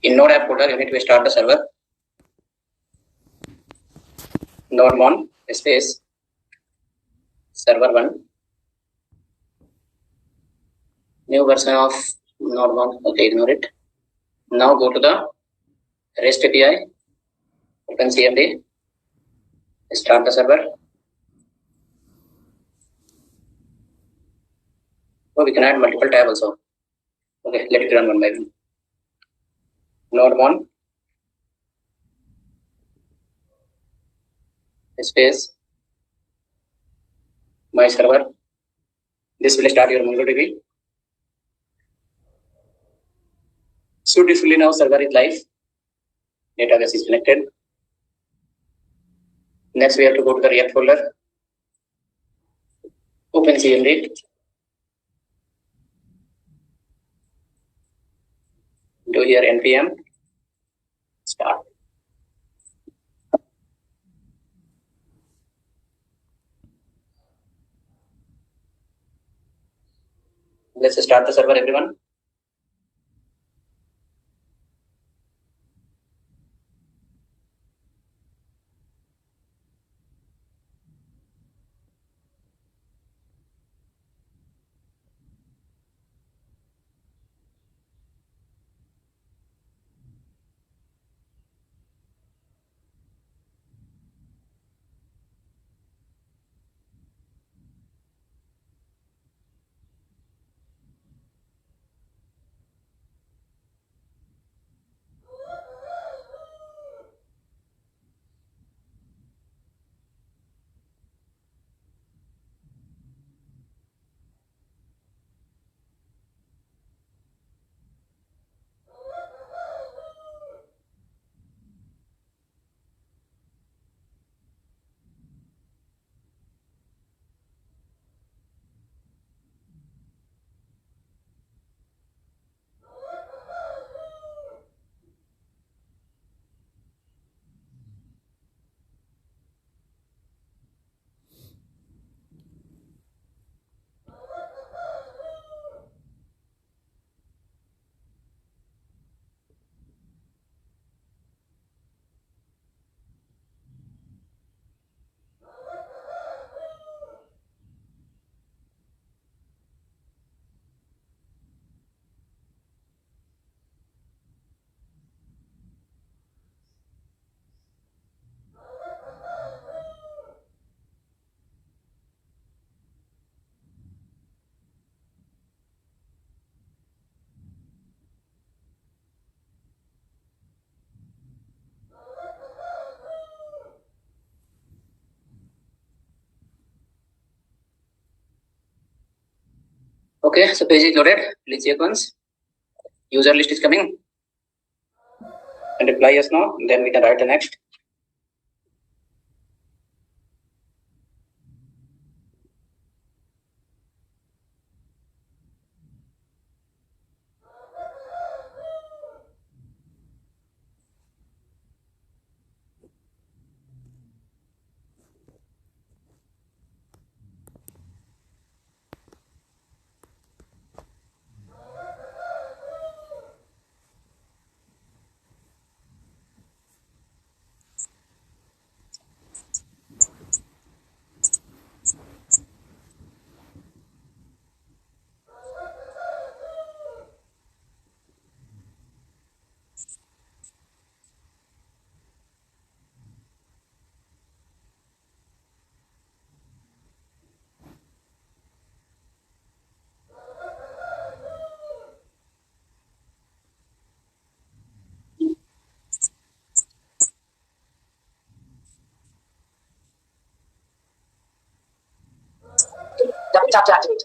In node app folder, you need to start the server. Node1 space server1. New version of Node1. Okay, ignore it. Now go to the REST API. Open CMD. Start the server. Oh, we can add multiple tabs also. Okay, let it run one by one. Node1 space my server. This will start your MongoDB. Successfully now server is live. Database is connected. Next we have to go to the React folder. Open CMD. Do here npm start. Let's start the server, everyone. Okay, so page is loaded. Please check once. User list is coming. And reply yes, no. Then we can write the next. Double tap to activate.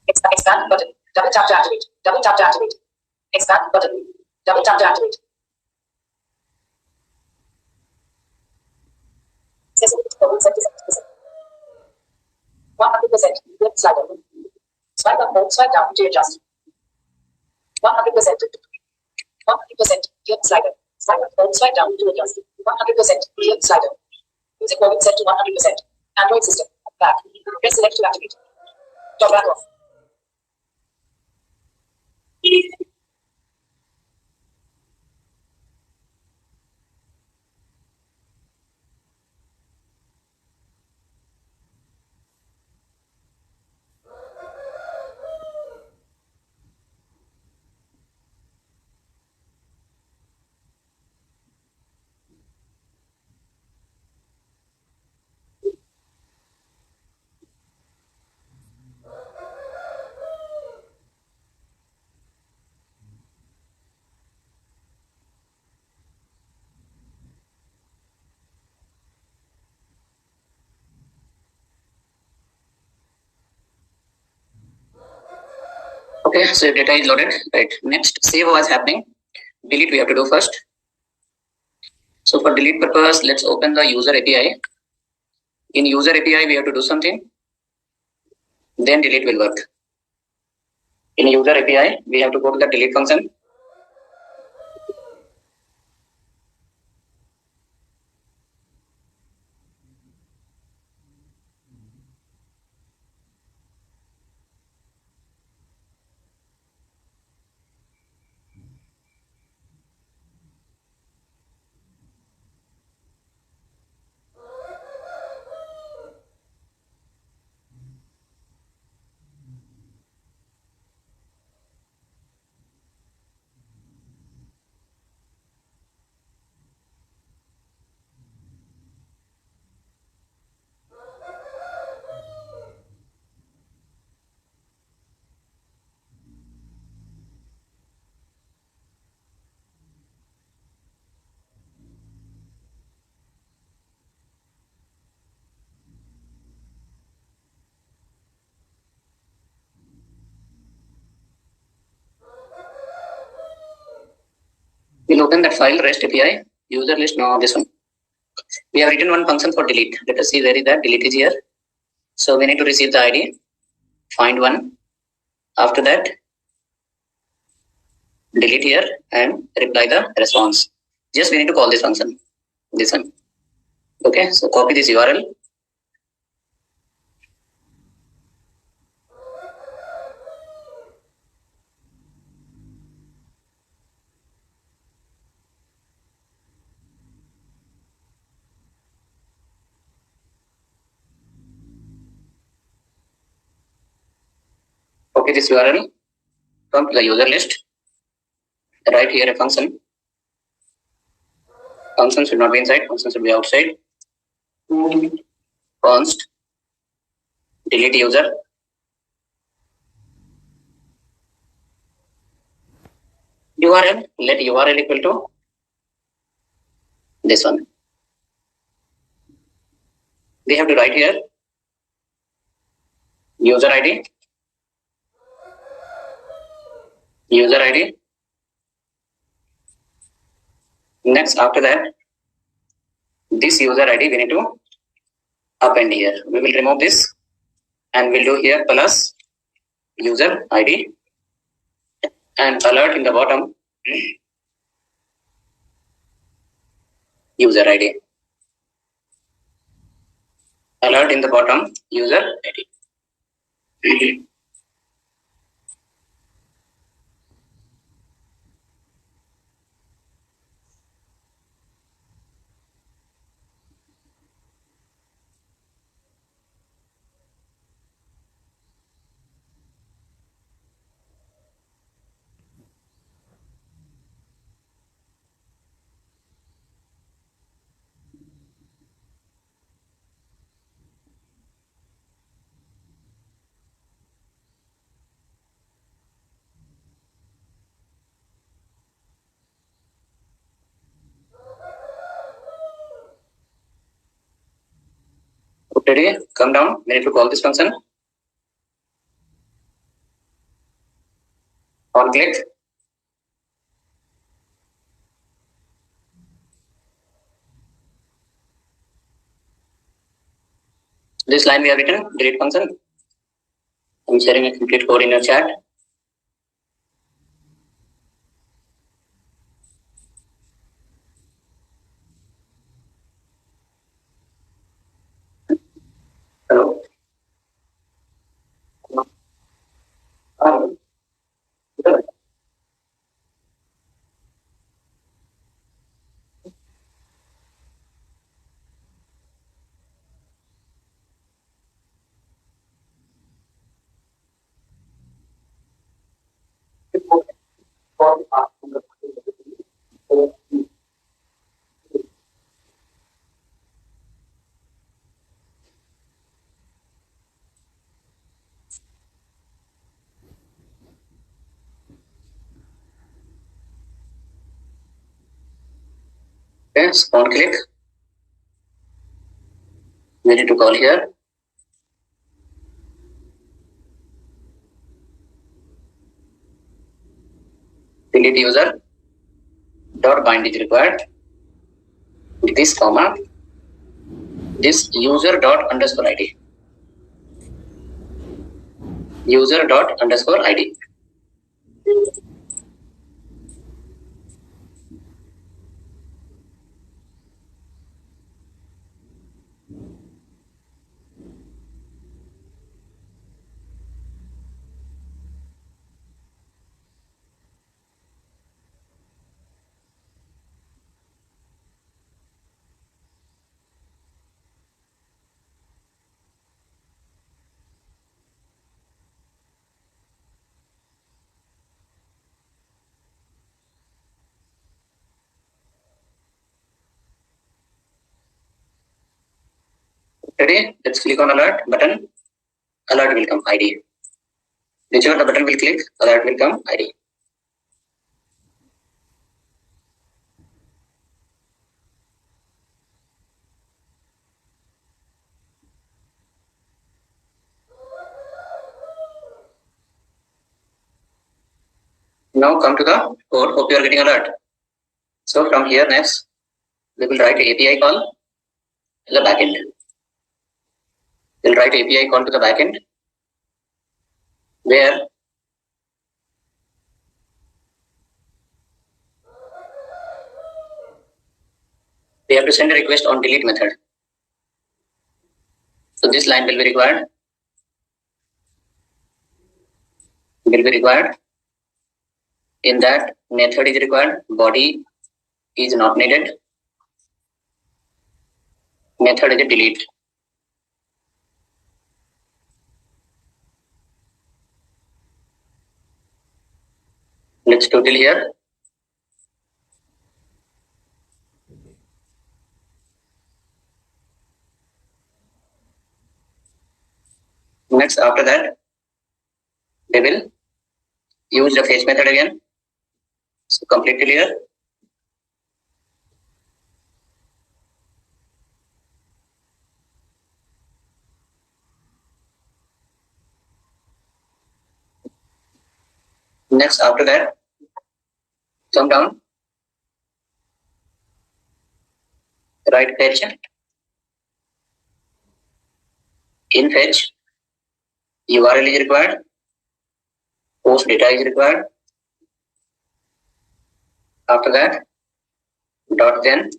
Expand button. Double tap to activate. Double tap to activate. Expand button. Double tap to activate. Sesame 100%. Left slider. Swipe up or swipe down to adjust. 100%. 100%. Left slider. Swipe up or swipe down to adjust. 100%. Left slider. Music volume set to 100%. Android system. Back. Press select to activate. Back off. Okay, so data is loaded. Right. Next, save was happening. Delete we have to do first. So for delete purpose, let's open the user API. In user API, we have to do something. Then delete will work. In user API, we have to go to the delete function. We'll open that file, REST API, user list, no, this one. We have written one function for delete. Let us see where is that. Delete is here. So we need to receive the ID, find one. After that, delete here and reply the response. Just we need to call this function, this one. Okay, so copy this URL. Copy this URL, come to the user list, write here a function. Function should not be inside, function should be outside. Const delete user. URL, let URL equal to this one. We have to write here user ID, user ID. Next, after that, this user ID we need to append here. We will remove this and we'll do here plus user ID and alert in the bottom user ID. Alert in the bottom user ID. Ready? Come down. We need to call this function. On click. This line we have written, delete function. I'm sharing a complete code in your chat. Hello. Okay, so on click. We need to call here. delete user dot bind is required. This comma, this user dot underscore id. User dot underscore id. Ready? Let's click on alert button. Alert will come ID. Whichever the button will click, alert will come ID. Now come to the code. Hope you are getting alert. So from here next, we will write API call to the backend. We'll write API call to the backend where we have to send a request on delete method. So this line will be required. In that method is required. Body is not needed. Method is a delete. Let's do till here. Next, after that, we will use the fetch method again. So complete till here. Next, after that, come down, write fetch. In fetch, URL is required, post data is required. After that, then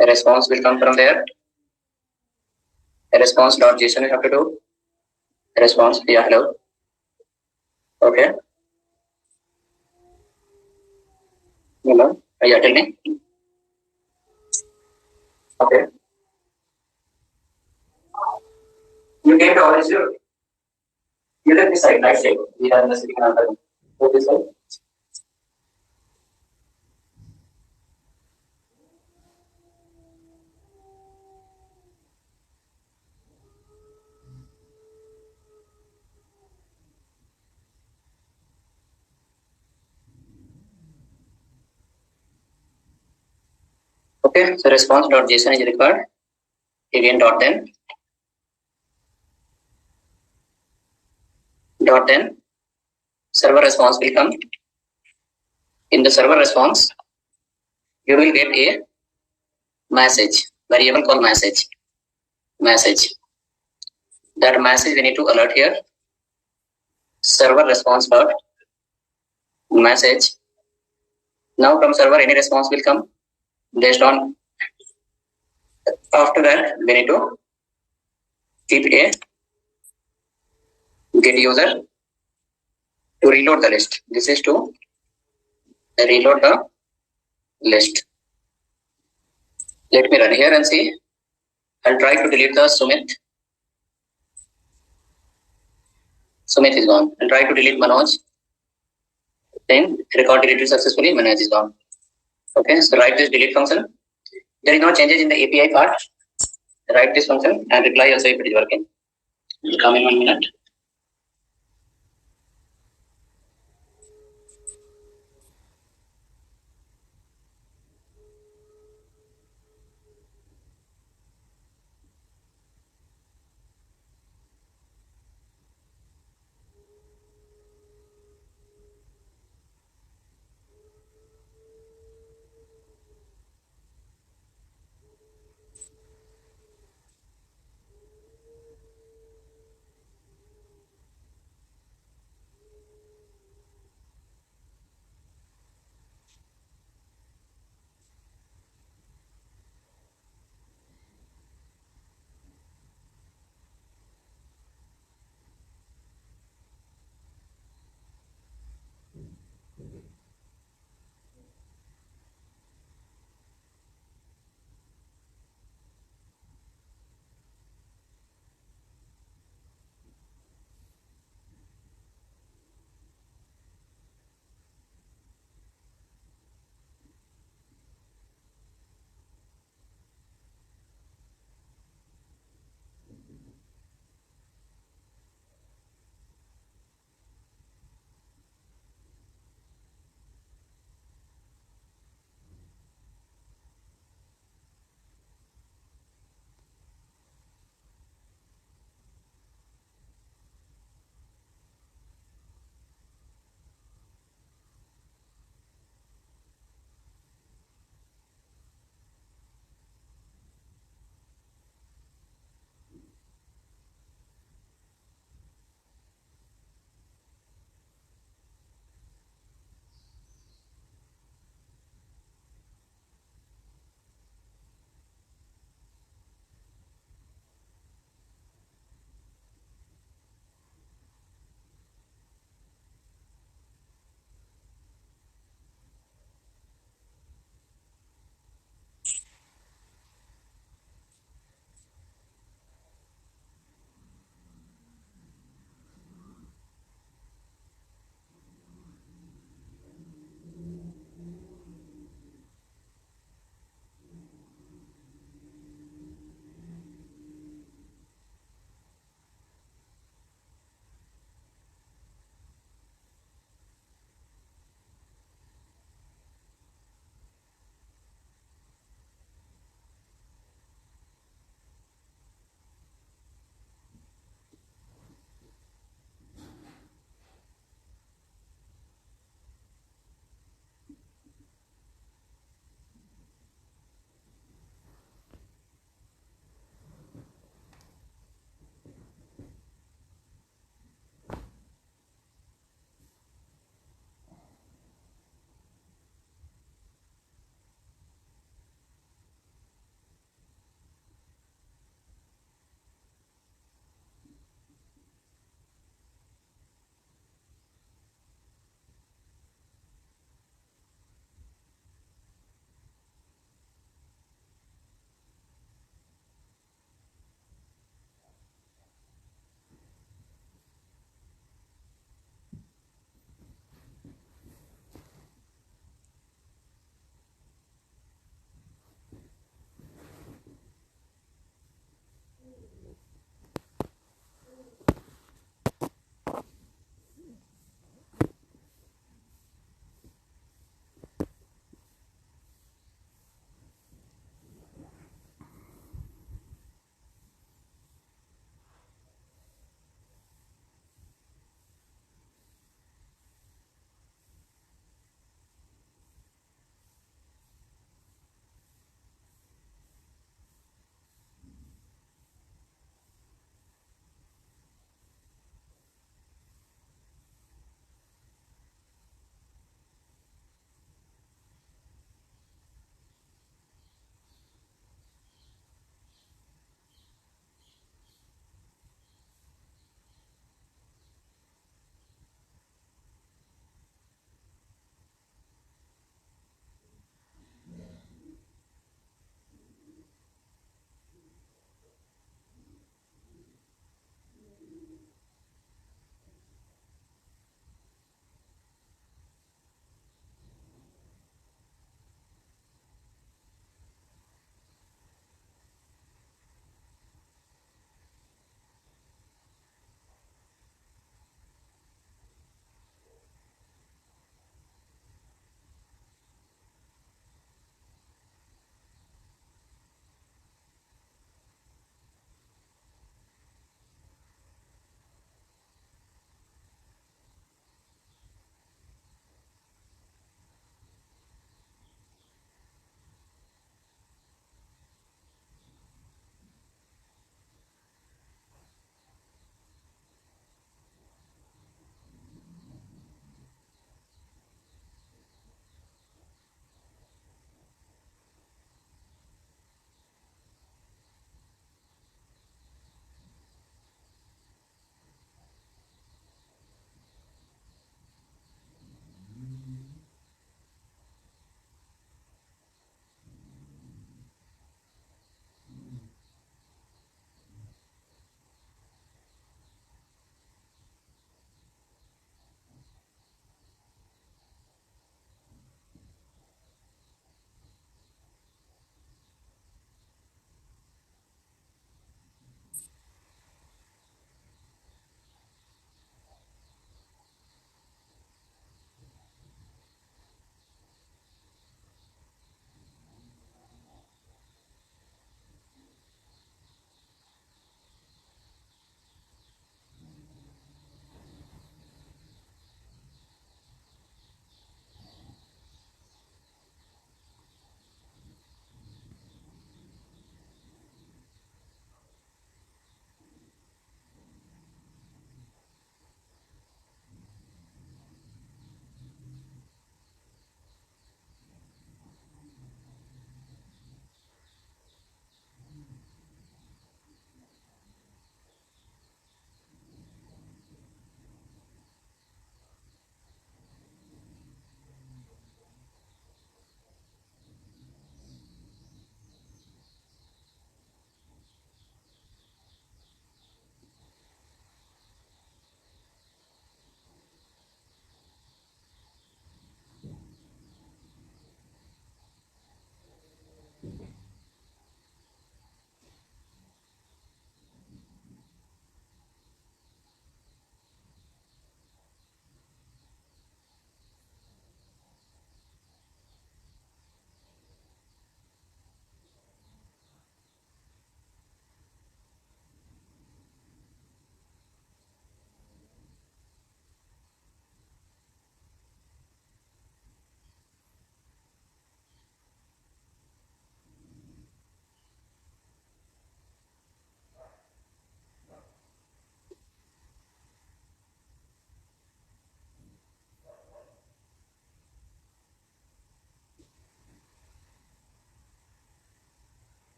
a response will come from there. A response.json you have to do. A response, yeah, hello. Okay. Hello. Yeah, tell me. Okay. You came to orange zero. You left this side, right side. We are in the city canal. Go this side. Okay, so response.json is required. Again, then server response will come. In the server response, you will get a message, variable called message. That message we need to alert here. Server response dot message. Now from server any response will come based on. After that we need to keep a get user to reload the list. This is to reload the list. Let me run here and see. I'll try to delete the Sumit. Sumit is gone. I'll try to delete Manoj. Then record deleted successfully. Manoj is gone. Okay, so write this delete function. There is no changes in the API part. Write this function and reply also if it is working. Will come in 1 minute.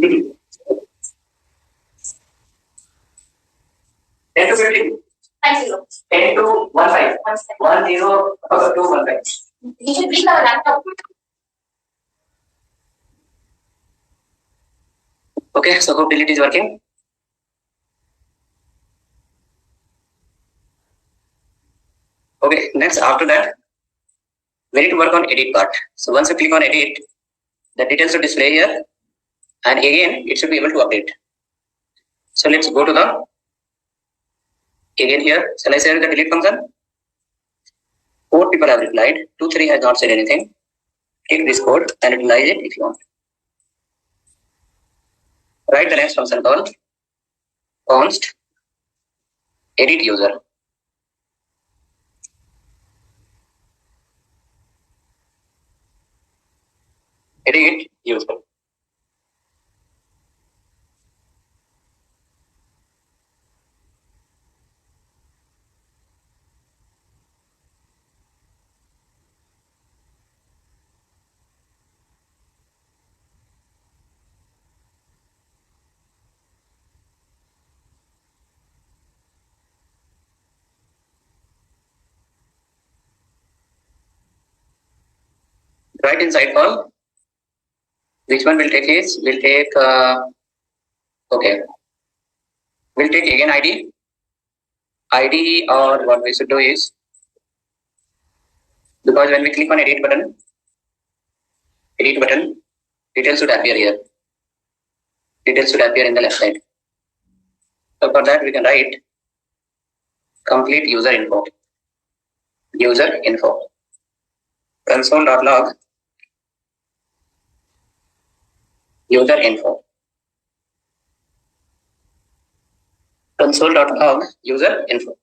10 to 50. 10 to 15. 10 to 15. You should bring our laptop. Okay, so hope delete is working. Okay, next after that, we need to work on edit part. So once you click on edit, the details will display here, and again it should be able to update. So let's go to the again here. Shall I say the delete function? 4 people have replied. 2, 3 has not said anything. Take this code and utilize it if you want. Write the next function called const edit user. Edit user. Write inside call. Which one will take is? We'll take okay. We'll take again ID, or what we should do is, because when we click on edit button, details should appear here. Details should appear in the left side. So for that we can write complete user info. Console.log user info. Console.log user info.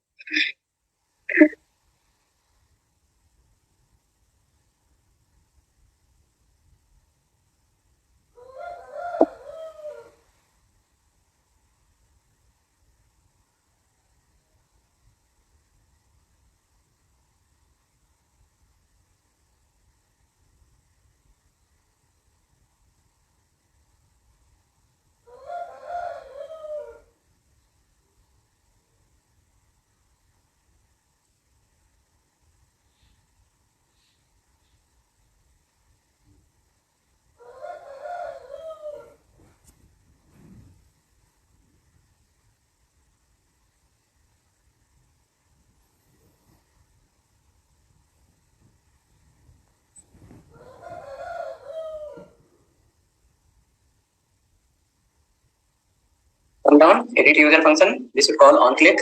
Come down, edit user function. This will call on click.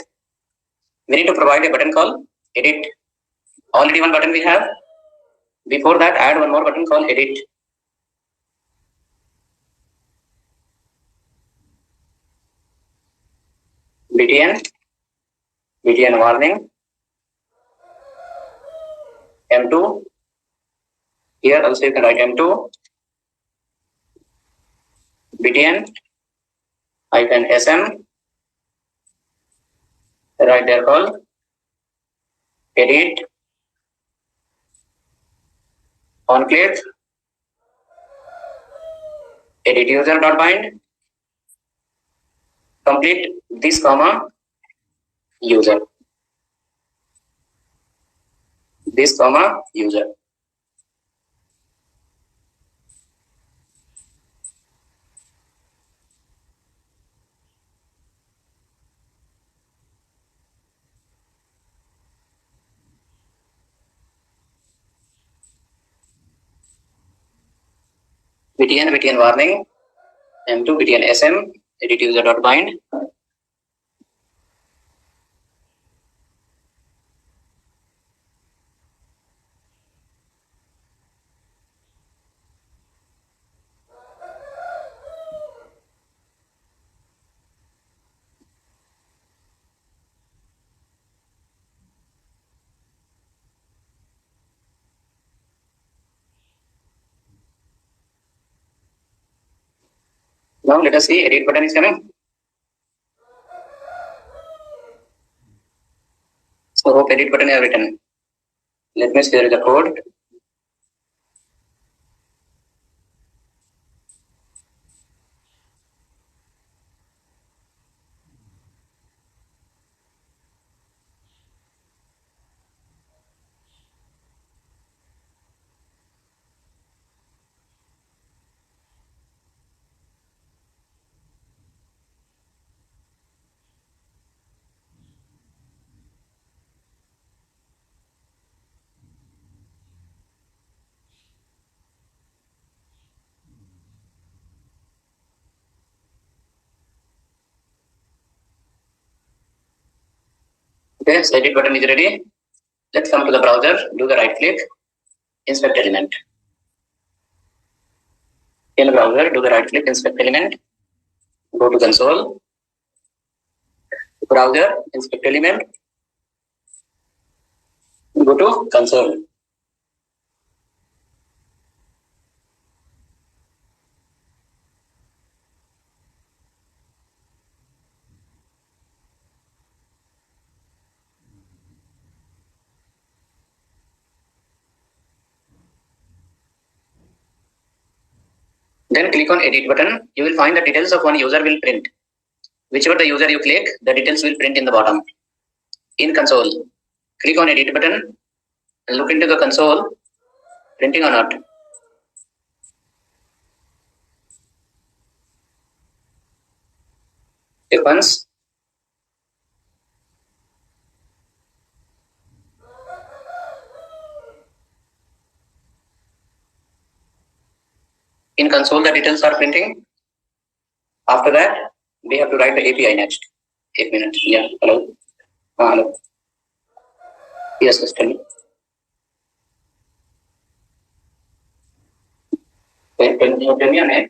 We need to provide a button called edit. Already one button we have. Before that, add one more button called edit. btn warning m2. Here also you can write m2 btn -sm. Right there called edit on click edit user dot bind. Complete this comma user. This comma user. btn warning m2 btn sm edit user dot bind. Now let us see edit button is coming. So hope edit button is written. Let me share the code. Okay, so edit button is ready. Let's come to the browser, do the right click, inspect element. In the browser, do the right click, inspect element, go to console, browser, inspect element, go to console. Then click on edit button. You will find the details of one user will print. Whichever the user you click, the details will print in the bottom. In console, click on edit button and look into the console, printing or not. Click once. In console, the details are printing. After that, we have to write the API next. 8 minutes. Yeah. Hello. Hello. Yes, yes, tell me. Tell me your name.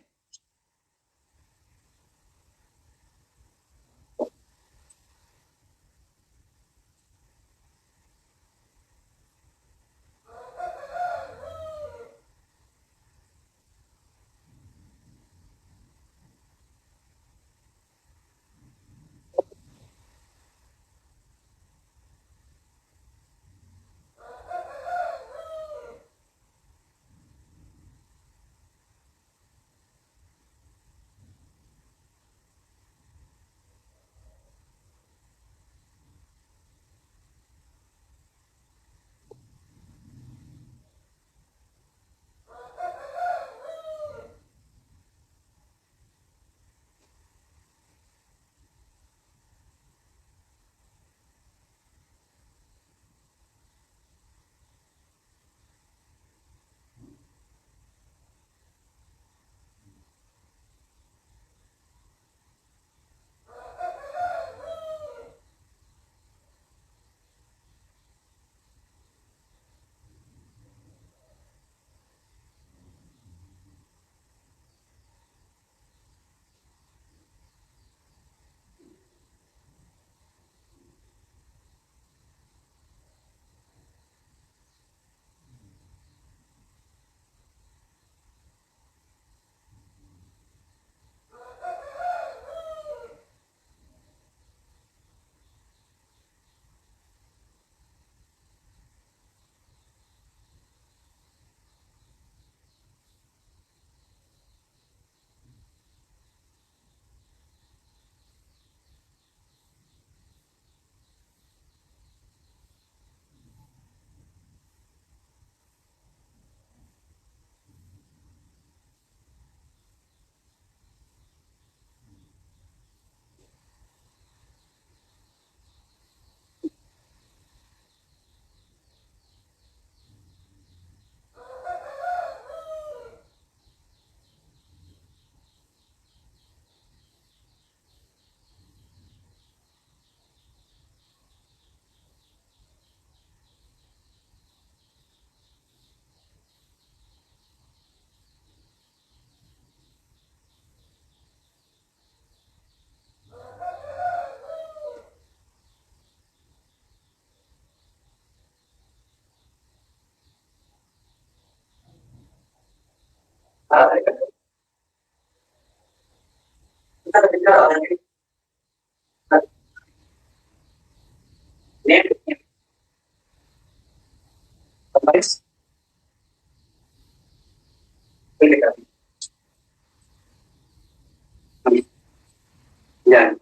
Yeah.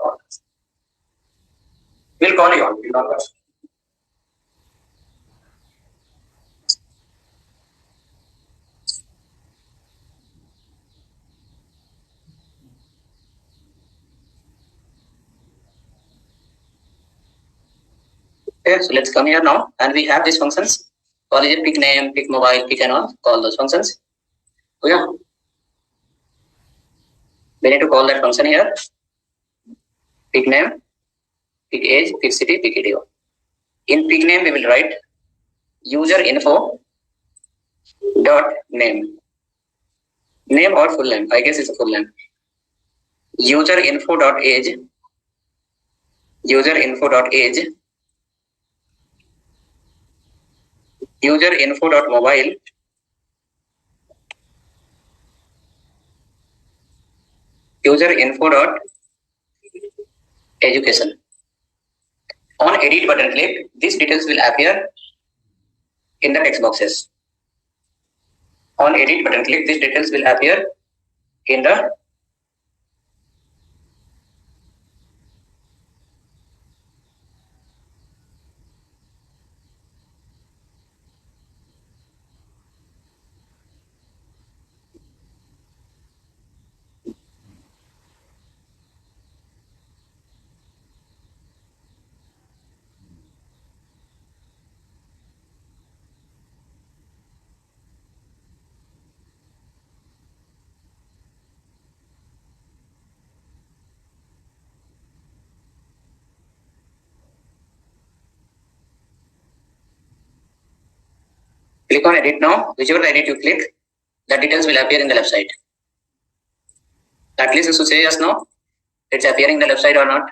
We'll call you on. We'll call us. Okay, so let's come here now, and we have these functions. Call it pick name, pick mobile, pick and all. Call those functions. So yeah, we need to call that function here. Pick name, pick age, pick city, pick video. In peak name, we will write user info dot name. Name or full name? I guess it's a full name. User info dot age. User info dot age. User info dot mobile. User info dot education. On edit button click, these details will appear in the text boxes. On edit button click, these details will appear in the click on edit now. Whichever edit you click, the details will appear in the left side. At least you should say yes, no, it's appearing in the left side or not.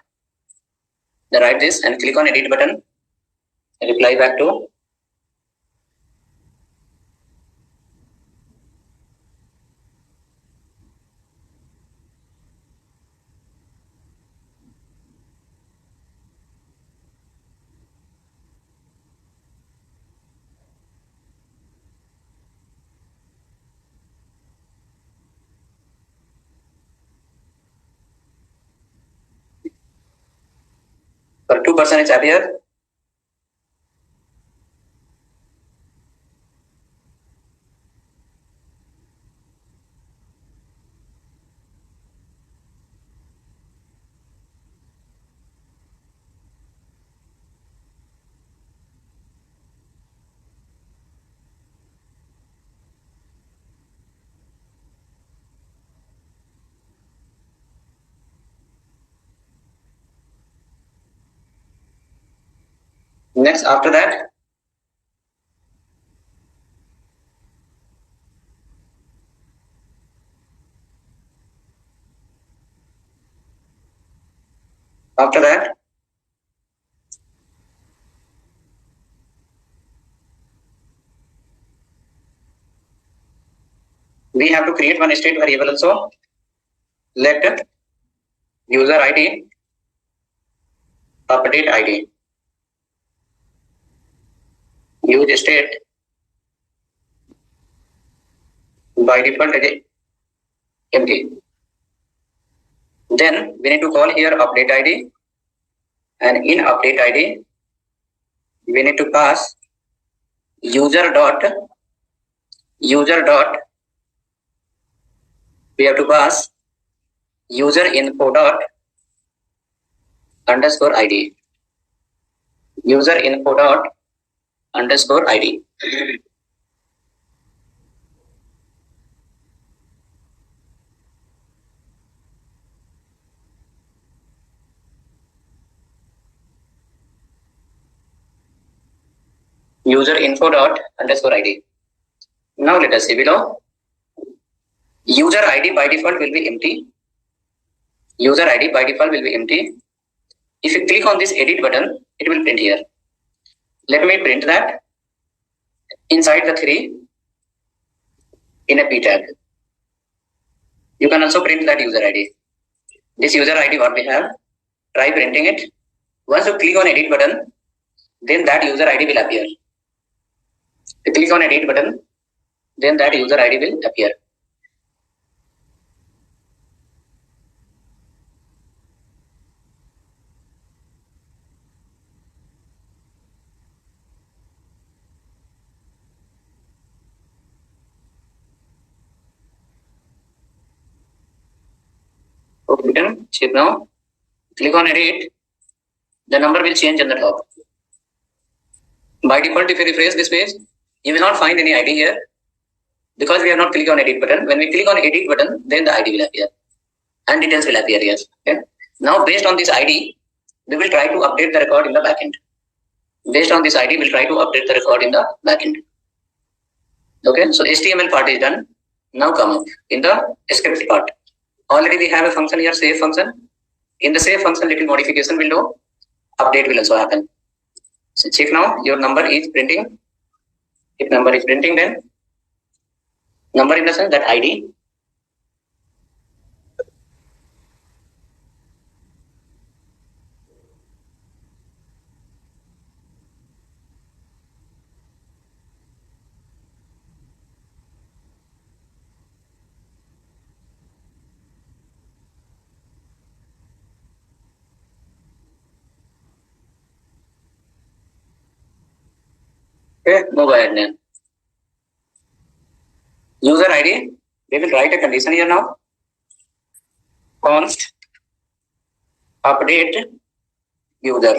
Then write this and click on edit button. Reply back to for 2% it's appear. Next, after that, we have to create one state variable also. Let user ID update ID. Use state by default is empty. Then we need to call here update ID, and in update ID we need to pass user dot we have to pass user info dot underscore ID. User info dot underscore ID. User info dot underscore ID. Now let us see below. User ID by default will be empty. User ID by default will be empty. If you click on this edit button, it will print here. Let me print that inside the 3 in a p tag. You can also print that user ID. This user ID what we have, try printing it. Once you click on edit button, then that user ID will appear. You click on edit button, then that user ID will appear. Button, check now. Click on edit. The number will change on the top. By default, if you refresh this page, you will not find any ID here because we have not clicked on edit button. When we click on edit button, then the ID will appear and details will appear here. Okay. Now, based on this ID, we will try to update the record in the backend. Based on this ID, we'll try to update the record in the backend. Okay, so HTML part is done. Now come up in the script part. Already we have a function here, save function. In the save function, little modification will do. Update will also happen. So check now, your number is printing. If number is printing, then number in the sense that ID. Okay, move ahead now. User ID, we will write a condition here now. Const update user.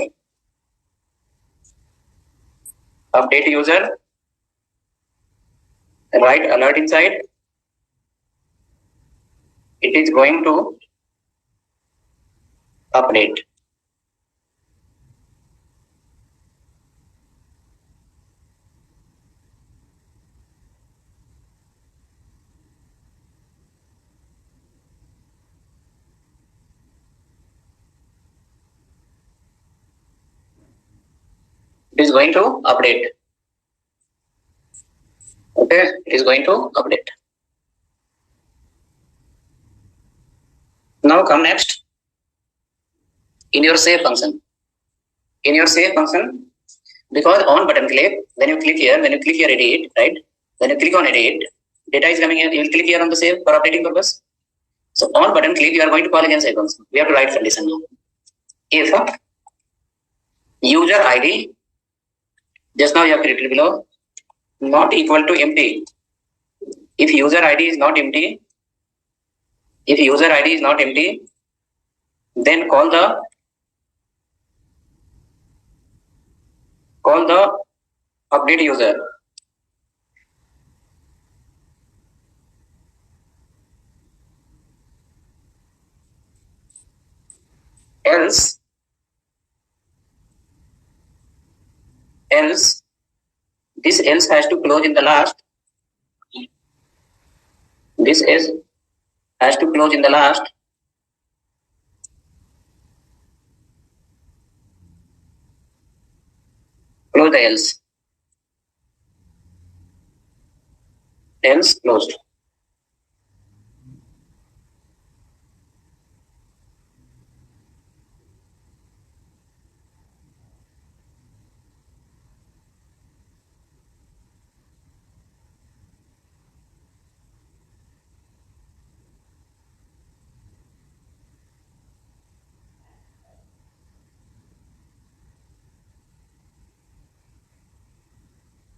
Update user. Write alert inside. It is going to update. It is going to update. Okay, it is going to update. Now come next. In your save function. In your save function, because on button click, when you click here edit, right? When you click on edit, data is coming here, you will click here on the save for updating purpose. So on button click, you are going to call again save function. We have to write condition now. If user ID, just now you have created below, not equal to empty. If user ID is not empty, then call the update user. Else this else has to close in the last. This has to close in the last. Close the else. Else closed.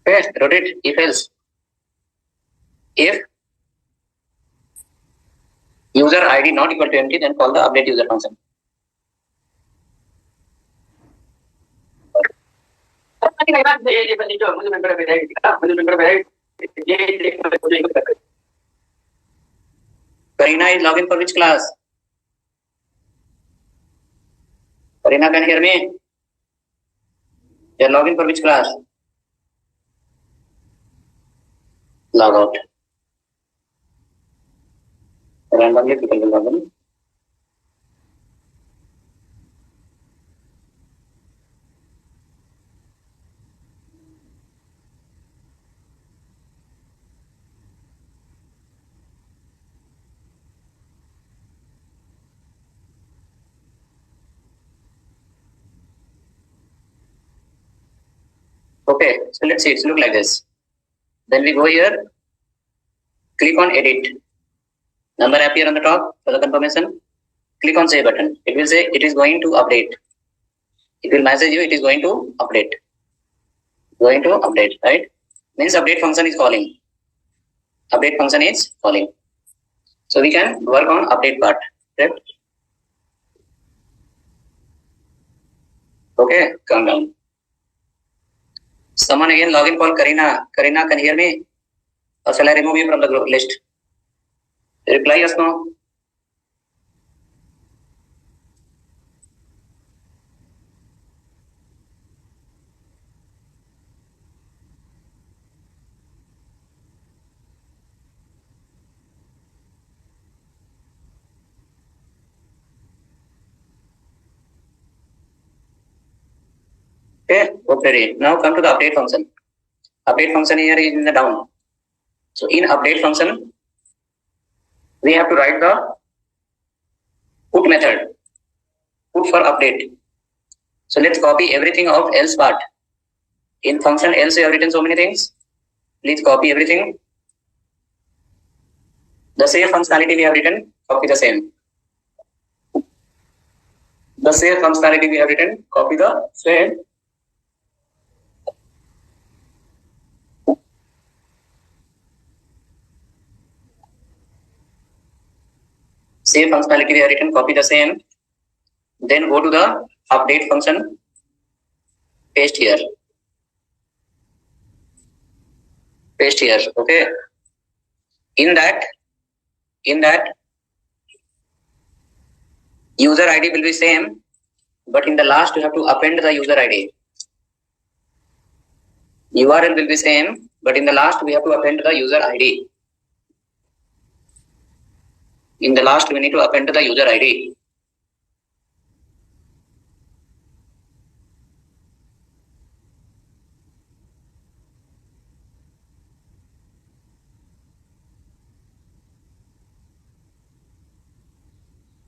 Okay, rotate if else. If user ID not equal to empty, then call the update user function. Karina is login for which class? Karina, can you hear me? You are login for which class? Log out. Randomly people will log in. Okay, so let's see, it's look like this. Then we go here, click on edit. Number appear on the top for the confirmation. Click on save button. It will say it is going to update. It will message you it is going to update. Going to update, right? Means update function is calling. Update function is calling. So we can work on update part, right? Okay, calm down. Someone again login call Karina. Karina, can you hear me? Or shall I remove you from the group list? Reply yes, no. Okay, ready. Now come to the update function. Update function here is in the down. So in update function, we have to write the put method, put for update. So let's copy everything of else part. In function else, we have written so many things. Please copy everything. The save functionality we have written, copy the same. The save functionality we have written, copy the same. Save functionality we have written, copy the same. Then go to the update function, paste here. Paste here. Okay. In that user ID will be same, but in the last you have to append the user ID. URL will be same, but in the last we have to append the user ID. In the last we need to append the user ID.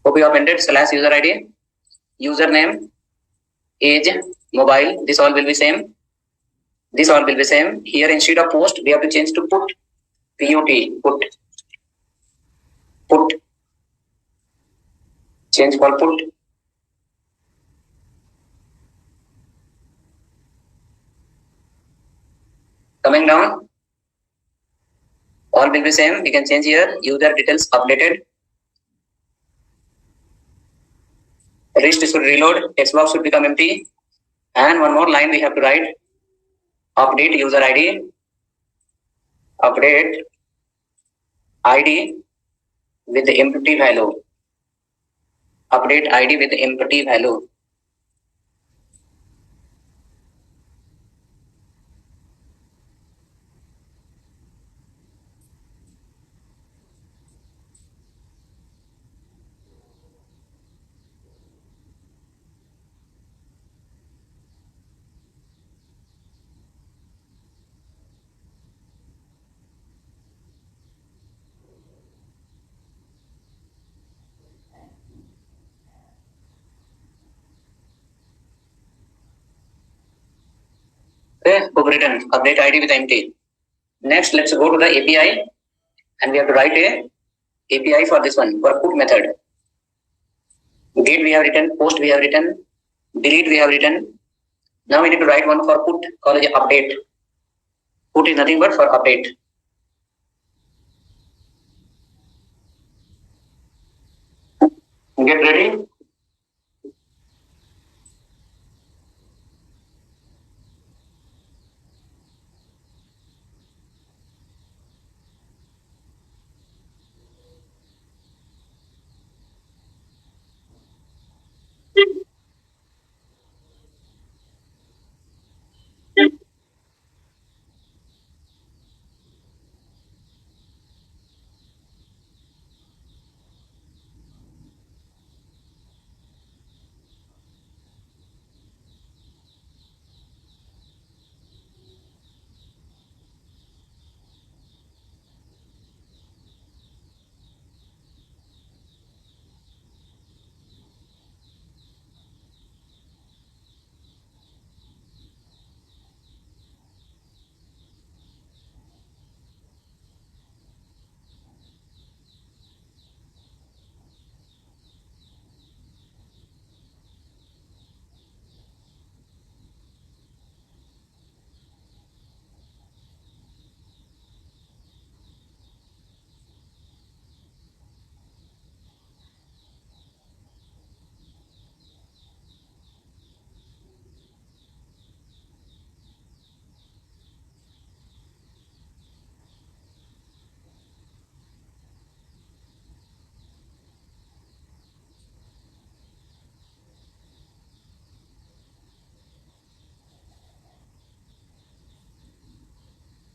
Hope you appended /user ID, username, age, mobile. This all will be same. This all will be same. Here instead of post, we have to change to put. Put. Change for put. Coming down, all will be same. We can change here. User details updated. List should reload. Text box should become empty. And one more line we have to write. Update user ID. Update ID with the empty value. Update ID with the empty value. Okay, written update ID with empty. Next, let's go to the API, and we have to write a API for this one, for put method. Get we have written, post we have written, delete we have written. Now we need to write one for put, called as update. Put is nothing but for update. Get ready.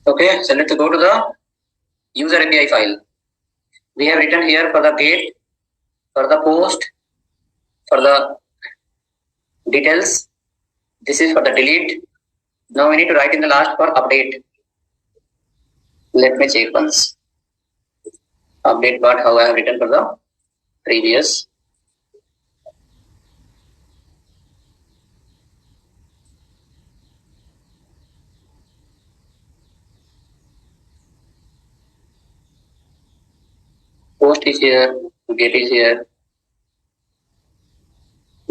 Okay, so let's go to the user API file. We have written here for the get, for the post, for the details, This is for the delete. Now we need to write in the last for update. Let me check once. Update part, how I have written for the previous. Post is here, get is here,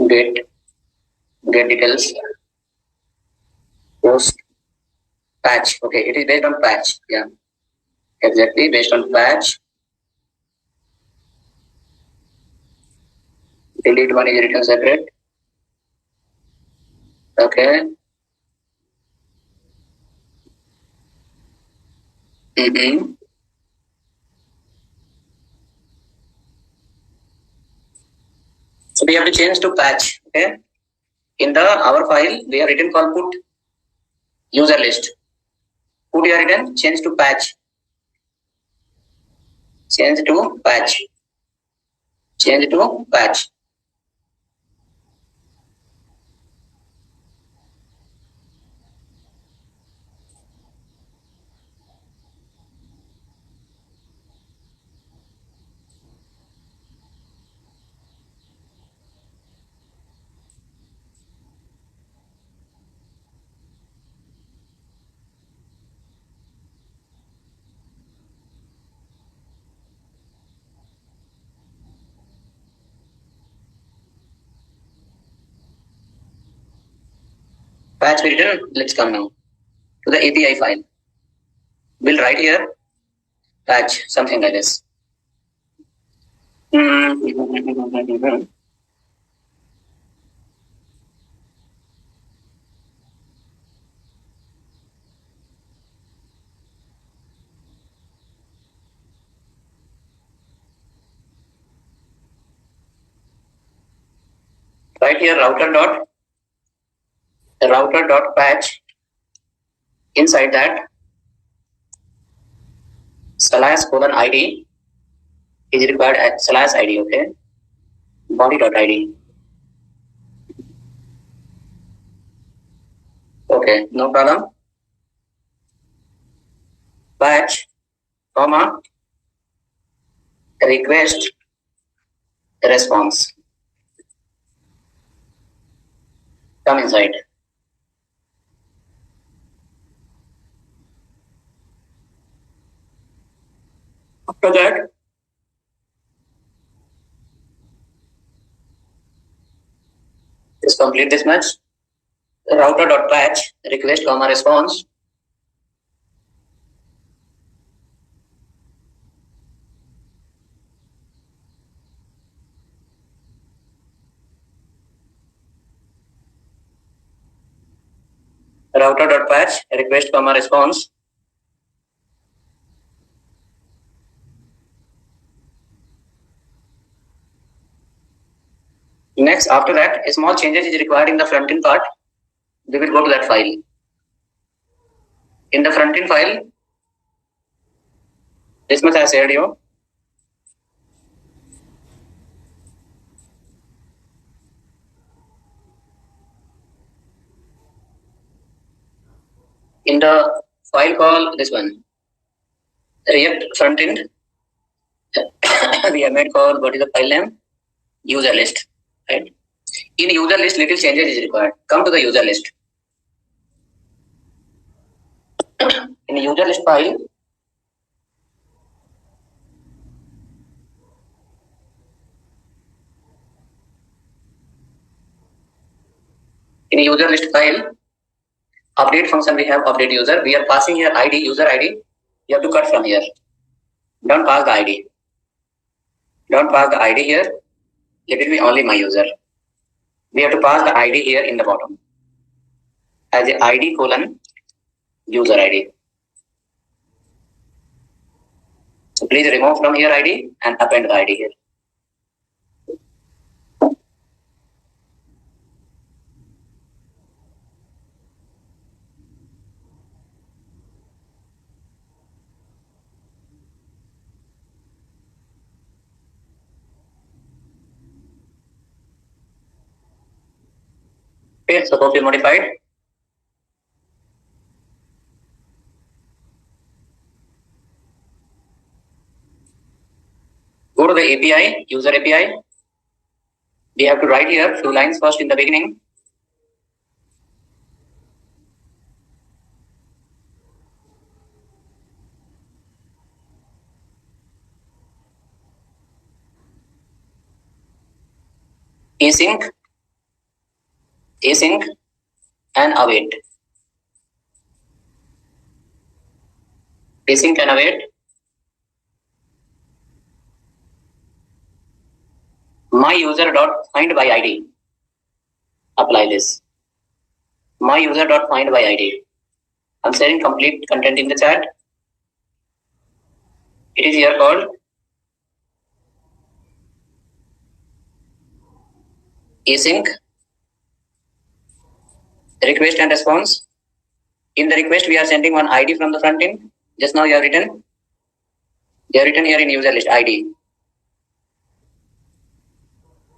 get details, post, patch. Okay, it is based on patch. Yeah, exactly based on patch. Delete one is written separate. Okay. So we have to change to patch. Okay. In the our file, we have written called put user list. Put here written, change to patch. Change to patch. Change to patch. Patch we written. Let's come now to the API file. We'll write here patch, something like this. Right here router dot patch. Inside that /ID is required at /ID. Okay, body dot ID. Okay, no problem. Patch, comma, request response. Come inside. After that, just complete this much. Router dot patch request comma response. Router dot patch request comma response. Next, after that, a small changes is required in the front end part. We will go to that file. In the front end file, this much I shared you. In the file called this one, React front end, we have made called what is the file name? User list. Right? In user list, little changes is required. Come to the user list. In the user list file, update function we have update user. We are passing here ID, user ID. You have to cut from here. Don't pass the ID. Don't pass the ID here. Let it be only my user. We have to pass the ID here in the bottom as a ID colon user ID. So please remove from here ID and append the ID here. Okay, so hope you modified. Go to the API, user API. We have to write here few lines first in the beginning. Async and await. Async and await. My user dot find by ID. Apply this. My user dot find by ID. I'm sharing complete content in the chat. It is here called async request and response. In the request, we are sending one ID from the front end. Just now you have written. You have written here in user list ID.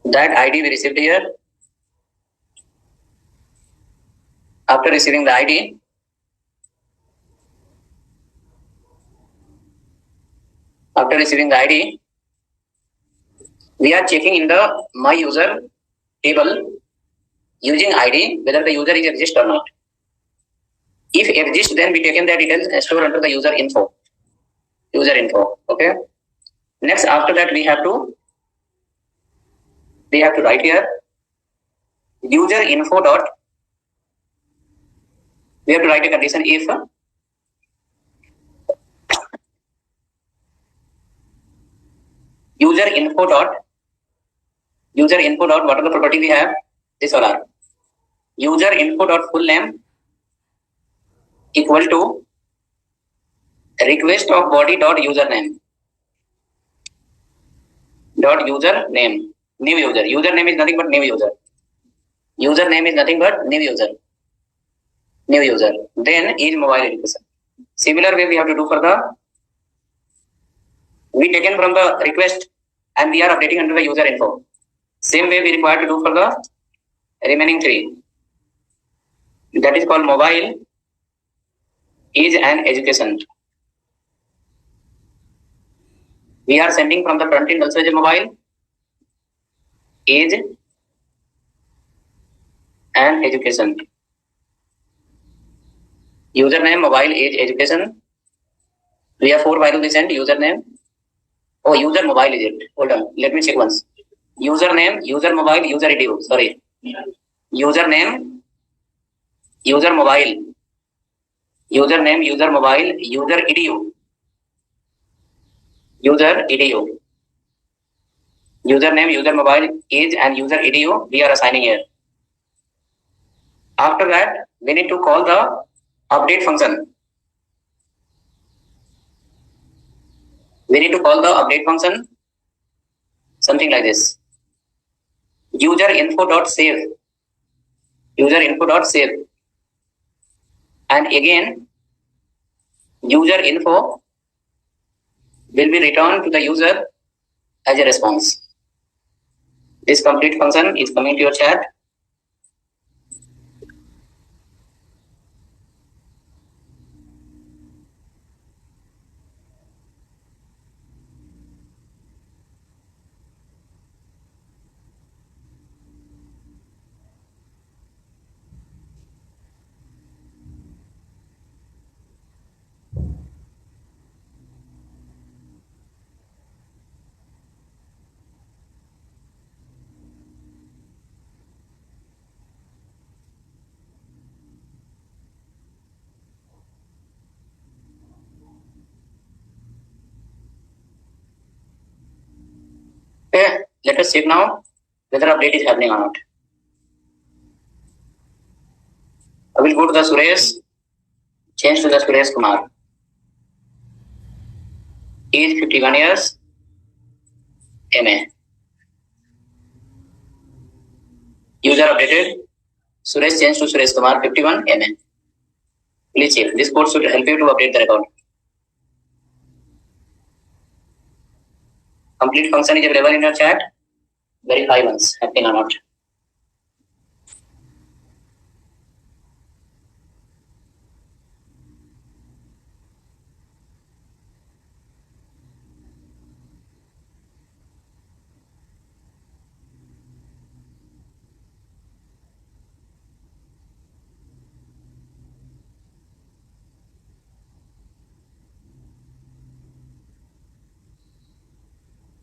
That ID we received here. After receiving the ID, we are checking in the my user table using ID whether the user is exist or not. If exist, then we taken their details and store under the user info. Okay. Next, after that, we have to write here user info dot. We have to write a condition if user info dot what are the property we have? This all are user info dot full name equal to request of body dot username new user. Username is nothing but new user. Then is mobile education. Similar way we have to do for the we taken from the request and we are updating under the user info. Same way we require to do for the remaining three. That is called mobile is an education. We are sending from the front end also as a mobile is an education. Username mobile age education. We have 4 values we send username. Oh, user mobile is it? Hold on, let me check once. Username, user mobile, user edu. Sorry. Username, user mobile. Username, user mobile, user edu. Username, user mobile, age and user edu we are assigning here. After that, we need to call the update function. Something like this. User info dot save. And again, user info will be returned to the user as a response. This complete function is coming to your chat. Okay, let us check now whether update is happening or not. I will go to the Suresh, change to the Suresh Kumar. Age 51 years, MA. User updated. Suresh change to Suresh Kumar, 51, MA. Please check. This code should help you to update the record. Complete function is available in your chat. Verify once happening or not.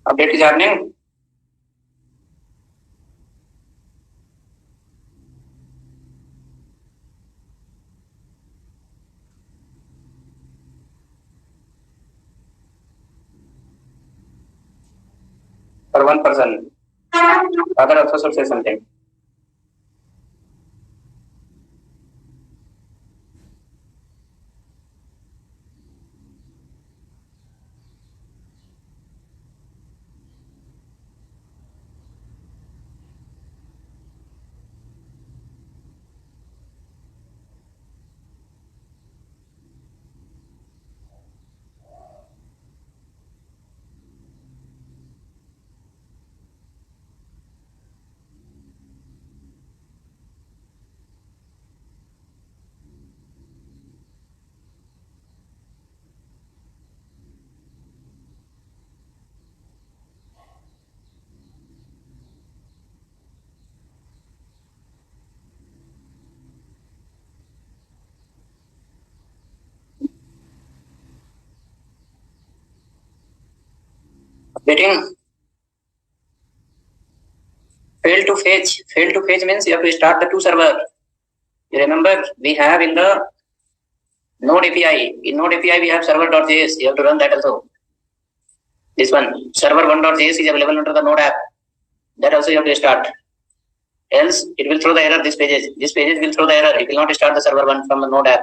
Update is happening. For one person. Other also should say something. Updating. Fail to fetch. Fail to fetch means you have to start the two server. You remember we have in the Node API. In Node API we have server.js. You have to run that also. This one server1.js is available under the Node app. That also you have to start. Else it will throw the error. This pages will throw the error. It will not start the server one from the Node app.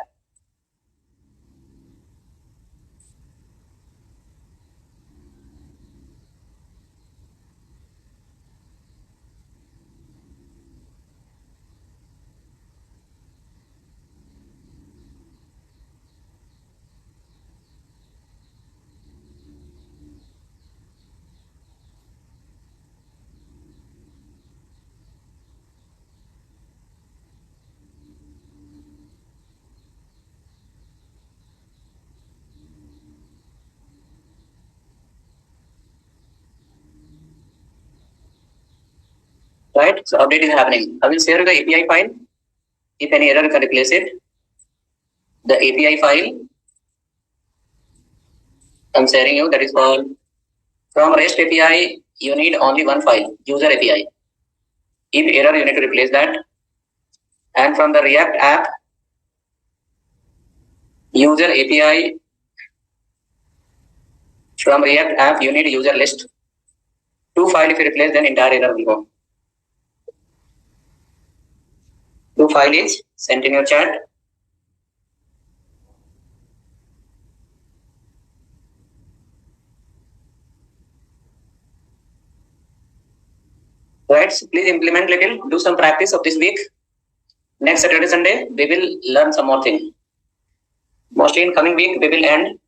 Right? So update is happening. I will share the API file. If any error, you can replace it. The API file I'm sharing you, that is called from REST API. You need only one file, user API. If error, you need to replace that. And from the React app, user API. From React app, you need user list. Two files, if you replace, then entire error will go. Two files is sent in your chat. Right, so please implement little, do some practice of this week. Next Saturday, Sunday, we will learn some more thing. Mostly in coming week, we will end